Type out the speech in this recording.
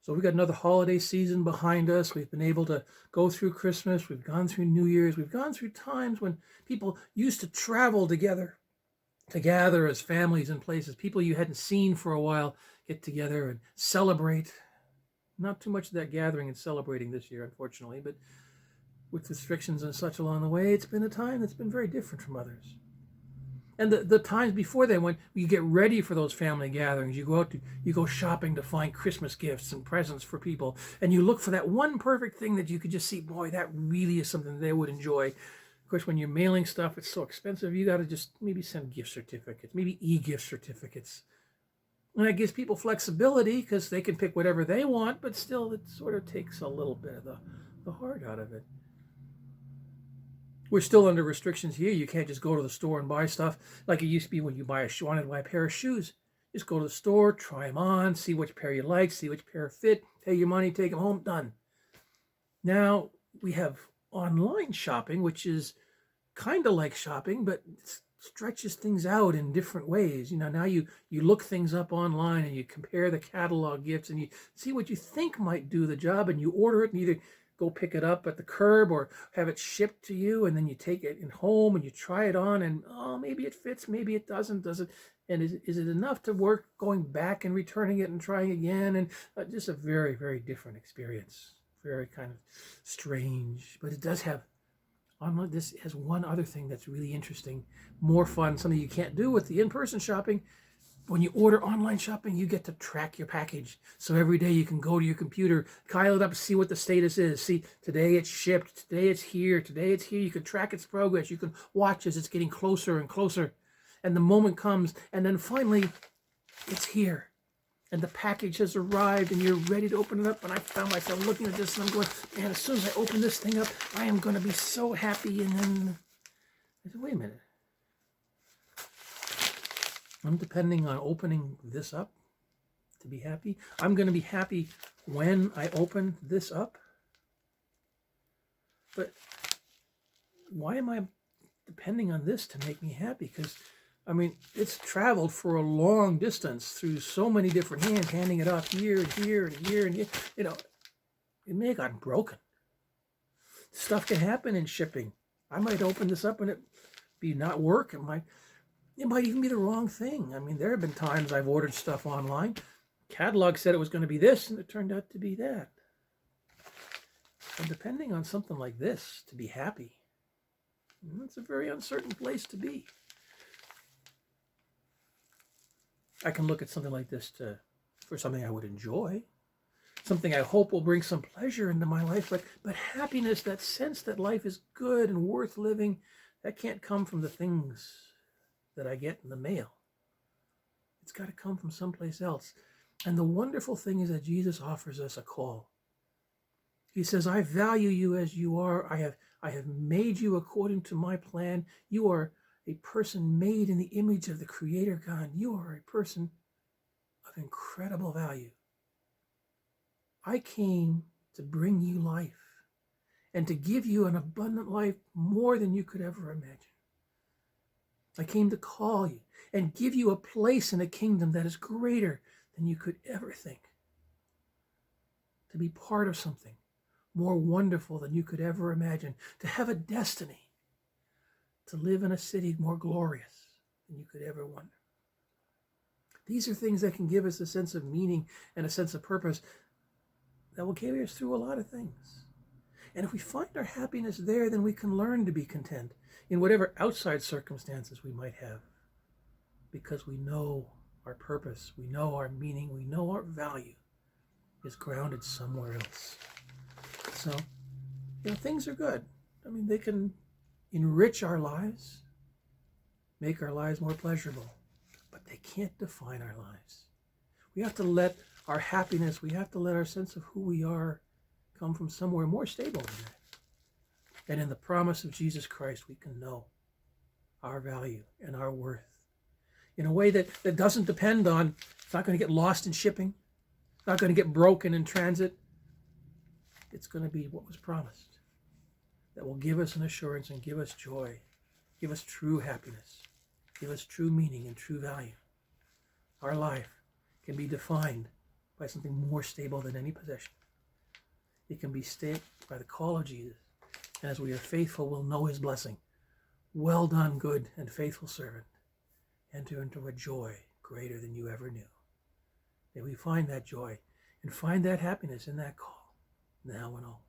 So we've got another holiday season behind us. We've been able to go through Christmas. We've gone through New Year's. We've gone through times when people used to travel together to gather as families in places. People you hadn't seen for a while get together and celebrate. Not too much of that gathering and celebrating this year, unfortunately, but with restrictions and such along the way, it's been a time that's been very different from others. And the times before that, when you get ready for those family gatherings, you go shopping to find Christmas gifts and presents for people, and you look for that one perfect thing that you could just see, boy, that really is something they would enjoy. Of course, when you're mailing stuff, it's so expensive, you got to just maybe send gift certificates, maybe e-gift certificates. And that gives people flexibility because they can pick whatever they want, but still it sort of takes a little bit of the heart out of it. We're still under restrictions here. You can't just go to the store and buy stuff like it used to be when you wanted to buy a pair of shoes. Just go to the store, try them on, see which pair you like, see which pair fit, pay your money, take them home, done. Now we have online shopping, which is kind of like shopping, but stretches things out in different ways. Now you look things up online and you compare the catalog gifts and you see what you think might do the job and you order it and either go pick it up at the curb or have it shipped to you, and then you take it in home and you try it on and maybe it fits, maybe it doesn't. And is it enough to work going back and returning it and trying again? And just a very, very different experience. Very kind of strange, but it does have this has one other thing that's really interesting, more fun, something you can't do with the in-person shopping. When you order online shopping, you get to track your package. So every day you can go to your computer, dial it up, see what the status is. See, today it's shipped, today it's here, today it's here. You can track its progress. You can watch as it's getting closer and closer. And the moment comes, and then finally, it's here. And the package has arrived, and you're ready to open it up. And I found myself looking at this, and I'm going, man, as soon as I open this thing up, I am going to be so happy. And then I said, wait a minute. I'm depending on opening this up to be happy. I'm going to be happy when I open this up. But why am I depending on this to make me happy? Because, it's traveled for a long distance through so many different hands, handing it off here and here and here and here. It may have gotten broken. Stuff can happen in shipping. I might open this up and it be not work. It might even be the wrong thing. There have been times I've ordered stuff online. Catalog said it was going to be this, and it turned out to be that. And depending on something like this to be happy, it's a very uncertain place to be. I can look at something like this for something I would enjoy, something I hope will bring some pleasure into my life, but happiness, that sense that life is good and worth living, that can't come from the things that I get in the mail. It's got to come from someplace else. And the wonderful thing is that Jesus offers us a call. He says, I value you as you are. I have made you according to my plan. You are a person made in the image of the Creator God. You are a person of incredible value. I came to bring you life and to give you an abundant life more than you could ever imagine. I came to call you and give you a place in a kingdom that is greater than you could ever think. To be part of something more wonderful than you could ever imagine. To have a destiny. To live in a city more glorious than you could ever wonder. These are things that can give us a sense of meaning and a sense of purpose that will carry us through a lot of things. And if we find our happiness there, then we can learn to be content in whatever outside circumstances we might have, because we know our purpose, we know our meaning, we know our value is grounded somewhere else. So, things are good. They can enrich our lives, make our lives more pleasurable, but they can't define our lives. We have to let our happiness, we have to let our sense of who we are come from somewhere more stable than that. And in the promise of Jesus Christ, we can know our value and our worth in a way that doesn't depend on, it's not going to get lost in shipping, not going to get broken in transit. It's going to be what was promised, that will give us an assurance and give us joy, give us true happiness, give us true meaning and true value. Our life can be defined by something more stable than any possession. It can be staked by the call of Jesus. And as we are faithful, we'll know his blessing. Well done, good and faithful servant. Enter into a joy greater than you ever knew. May we find that joy and find that happiness in that call, now and always.